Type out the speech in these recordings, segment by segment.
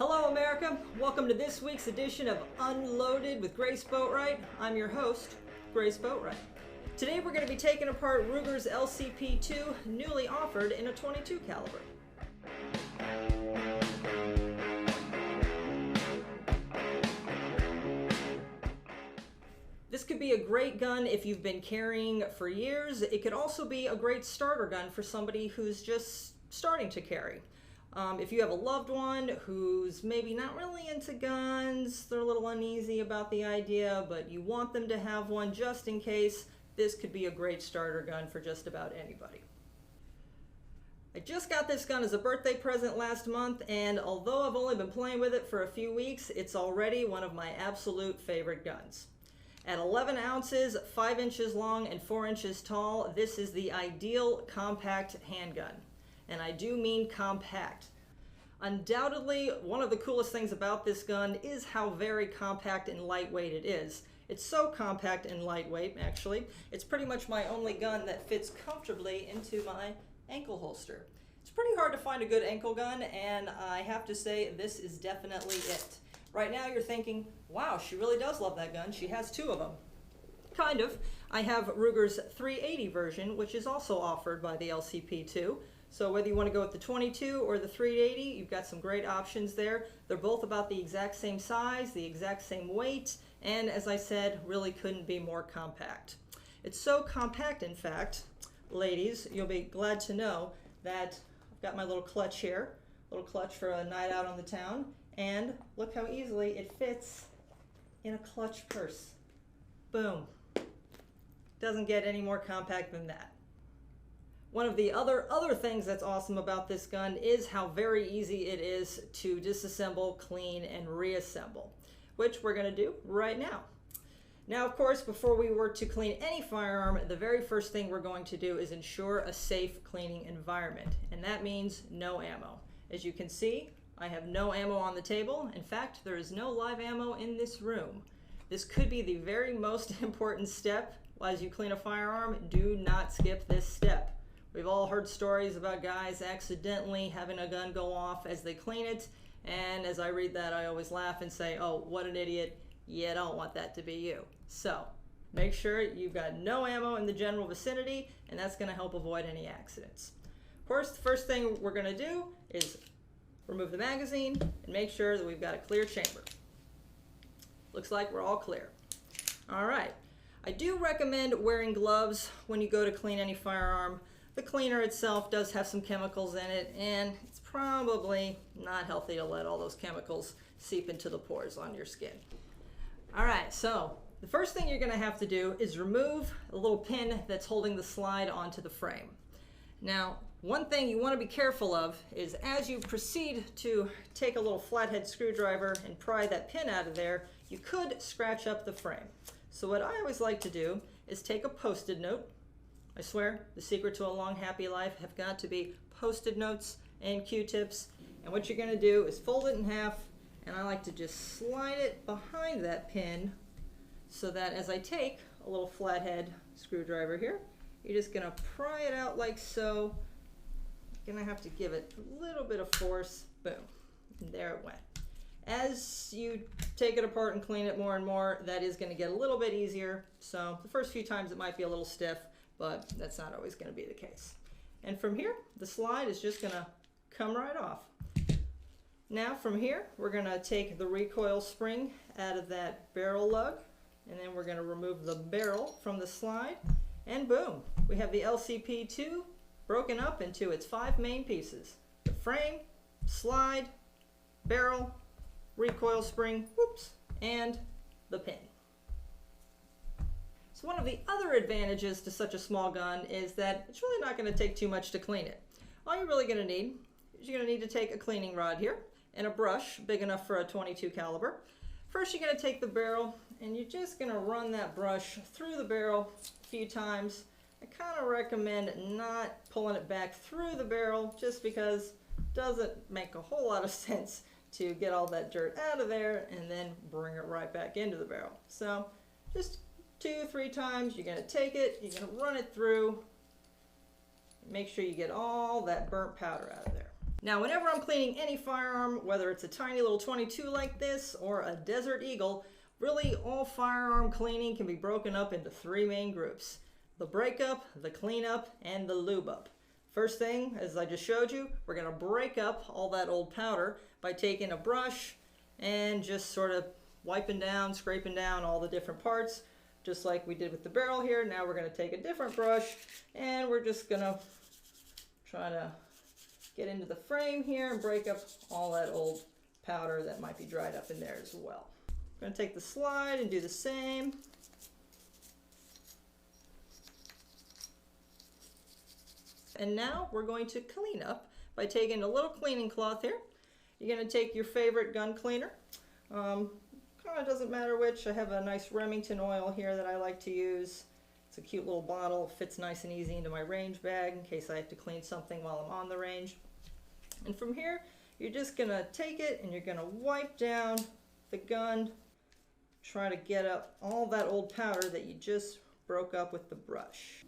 Hello America, welcome to this week's edition of Unloaded with Grace Boatright. I'm your host, Grace Boatright. Today we're going to be taking apart Ruger's LCP II, newly offered in a .22 caliber. This could be a great gun if you've been carrying for years. It could also be a great starter gun for somebody who's just starting to carry. If you have a loved one who's maybe not really into guns, they're a little uneasy about the idea, but you want them to have one just in case, this could be a great starter gun for just about anybody. I just got this gun as a birthday present last month, and although I've only been playing with it for a few weeks, it's already one of my absolute favorite guns. At 11 ounces, 5 inches long, and 4 inches tall, this is the ideal compact handgun. And I do mean compact. Undoubtedly, one of the coolest things about this gun is how very compact and lightweight it is. It's so compact and lightweight, actually, it's pretty much my only gun that fits comfortably into my ankle holster. It's pretty hard to find a good ankle gun, and I have to say this is definitely it. Right now you're thinking, wow, she really does love that gun. She has two of them. Kind of. I have Ruger's 380 version, which is also offered by the LCP II. So whether you want to go with the .22 or the 380, you've got some great options there. They're both about the exact same size, the exact same weight, and as I said, really couldn't be more compact. It's so compact, in fact, ladies, you'll be glad to know that I've got my little clutch here, little clutch for a night out on the town, and look how easily it fits in a clutch purse. Boom. Doesn't get any more compact than that. One of the other things that's awesome about this gun is how very easy it is to disassemble, clean, and reassemble, which we're going to do right now. Now, of course, before we were to clean any firearm, the very first thing we're going to do is ensure a safe cleaning environment, and that means no ammo. As you can see, I have no ammo on the table. In fact, there is no live ammo in this room. This could be the very most important step as you clean a firearm. Do not skip this step. We've all heard stories about guys accidentally having a gun go off as they clean it, and as I read that, I always laugh and say, oh, what an idiot. You don't want that to be you. So make sure you've got no ammo in the general vicinity, and that's going to help avoid any accidents. Of course, the first thing we're going to do is remove the magazine and make sure that we've got a clear chamber. Looks like we're all clear. All right. I do recommend wearing gloves when you go to clean any firearm. The cleaner itself does have some chemicals in it, and it's probably not healthy to let all those chemicals seep into the pores on your skin. All right, so the first thing you're going to have to do is remove a little pin that's holding the slide onto the frame. Now, one thing you want to be careful of is as you proceed to take a little flathead screwdriver and pry that pin out of there, you could scratch up the frame. So what I always like to do is take a Post-it note. I swear, the secret to a long, happy life have got to be Post-it notes and Q-tips. And what you're going to do is fold it in half, and I like to just slide it behind that pin so that as I take a little flathead screwdriver here, you're just going to pry it out like so. You're going to have to give it a little bit of force. Boom. And there it went. As you take it apart and clean it more and more, that is going to get a little bit easier. So the first few times it might be a little stiff, but that's not always going to be the case. And from here, the slide is just going to come right off. Now from here, we're going to take the recoil spring out of that barrel lug, and then we're going to remove the barrel from the slide, and boom, we have the LCP II broken up into its 5 main pieces: the frame, slide, barrel, recoil spring, whoops, and the pin. So one of the other advantages to such a small gun is that it's really not going to take too much to clean it. All you're really going to need is you're going to need to take a cleaning rod here and a brush big enough for a .22 caliber. First, you're going to take the barrel and you're just going to run that brush through the barrel a few times. I kind of recommend not pulling it back through the barrel just because it doesn't make a whole lot of sense to get all that dirt out of there and then bring it right back into the barrel. So just 2-3 times, you're going to take it, you're going to run it through, make sure you get all that burnt powder out of there. Now, whenever I'm cleaning any firearm, whether it's a tiny little 22 like this or a Desert Eagle, really all firearm cleaning can be broken up into three main groups: the breakup, the cleanup, and the lube up. First thing, as I just showed you, we're going to break up all that old powder by taking a brush and just sort of wiping down, scraping down all the different parts, just like we did with the barrel here. Now we're going to take a different brush and we're just going to try to get into the frame here and break up all that old powder that might be dried up in there as well. I'm going to take the slide and do the same. And now we're going to clean up by taking a little cleaning cloth here. You're going to take your favorite gun cleaner. Kind of doesn't matter which. I have a nice Remington oil here that I like to use. It's a cute little bottle. It fits nice and easy into my range bag in case I have to clean something while I'm on the range. And from here, you're just going to take it and you're going to wipe down the gun. Try to get up all that old powder that you just broke up with the brush.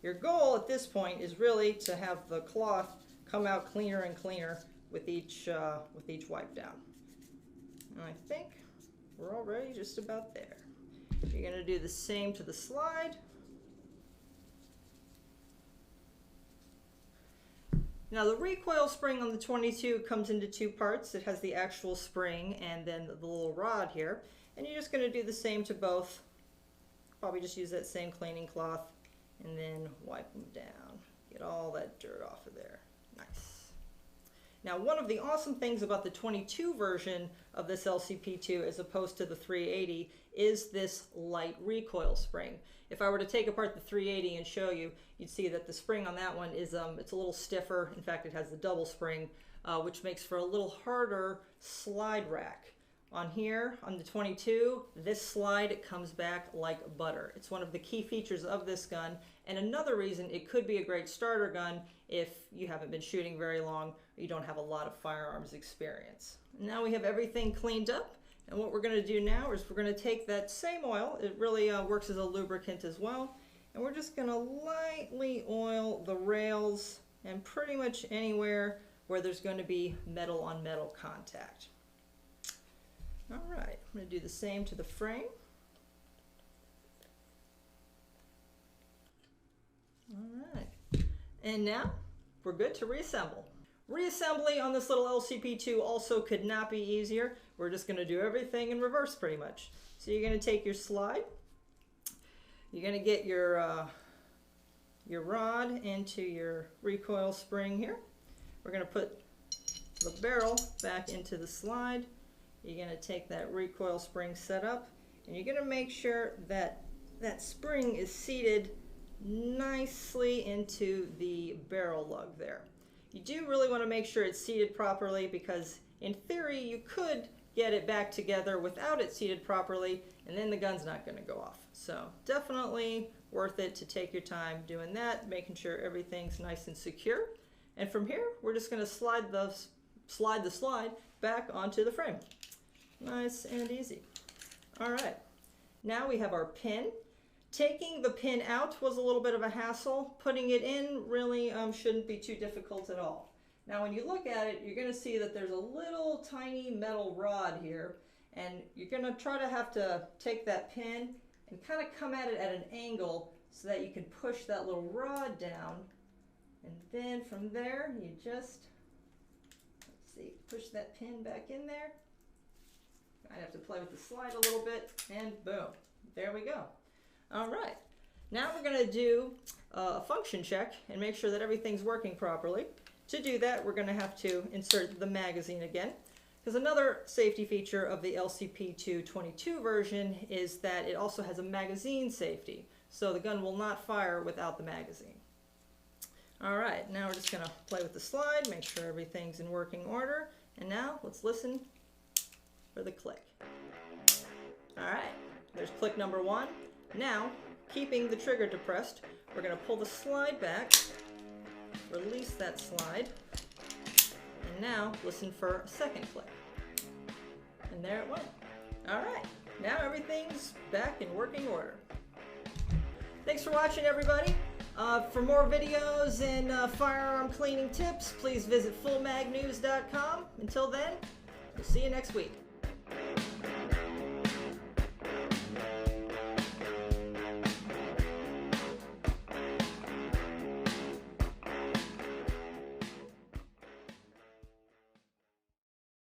Your goal at this point is really to have the cloth come out cleaner and cleaner with each wipe down. And I think we're already just about there. You're going to do the same to the slide. Now the recoil spring on the 22 comes into two parts. It has the actual spring and then the little rod here. And you're just going to do the same to both. Probably just use that same cleaning cloth and then wipe them down. Get all that dirt off of there. Nice. Now, one of the awesome things about the 22 version of this LCP II as opposed to the 380 is this light recoil spring. If I were to take apart the 380 and show you, you'd see that the spring on that one is it's a little stiffer. In fact, it has the double spring, which makes for a little harder slide rack. On here, on the 22, this slide comes back like butter. It's one of the key features of this gun, and another reason it could be a great starter gun if you haven't been shooting very long or you don't have a lot of firearms experience. Now we have everything cleaned up, and what we're going to do now is we're going to take that same oil. It really works as a lubricant as well, and we're just going to lightly oil the rails and pretty much anywhere where there's going to be metal on metal contact. All right, I'm going to do the same to the frame. All right, and now we're good to reassemble. Reassembly on this little LCP II also could not be easier. We're just going to do everything in reverse pretty much. So you're going to take your slide, you're going to get your rod into your recoil spring here. We're going to put the barrel back into the slide. You're going to take that recoil spring set up, and you're going to make sure that that spring is seated nicely into the barrel lug there. You do really want to make sure it's seated properly because in theory you could get it back together without it seated properly, and then the gun's not going to go off. So definitely worth it to take your time doing that, making sure everything's nice and secure. And from here, we're just going to slide the slide back onto the frame. Nice and easy. All right, now we have our pin. Taking the pin out was a little bit of a hassle. Putting it in really shouldn't be too difficult at all. Now when you look at it, you're going to see that there's a little tiny metal rod here, and you're going to try to have to take that pin and kind of come at it at an angle so that you can push that little rod down, and then from there you just, let's see, push that pin back in there. I have to play with the slide a little bit, and boom, there we go. All right, now we're going to do a function check and make sure that everything's working properly. To do that, we're going to have to insert the magazine again, because another safety feature of the LCP II 22 version is that it also has a magazine safety, so the gun will not fire without the magazine. All right, now we're just going to play with the slide, make sure everything's in working order, and now let's listen for the click. All right, there's click number one. Now, keeping the trigger depressed, we're going to pull the slide back, release that slide, and now listen for a second click. And there it went. All right, now everything's back in working order. Thanks for watching, everybody. For more videos and firearm cleaning tips, please visit FullMagNews.com. Until then, we'll see you next week.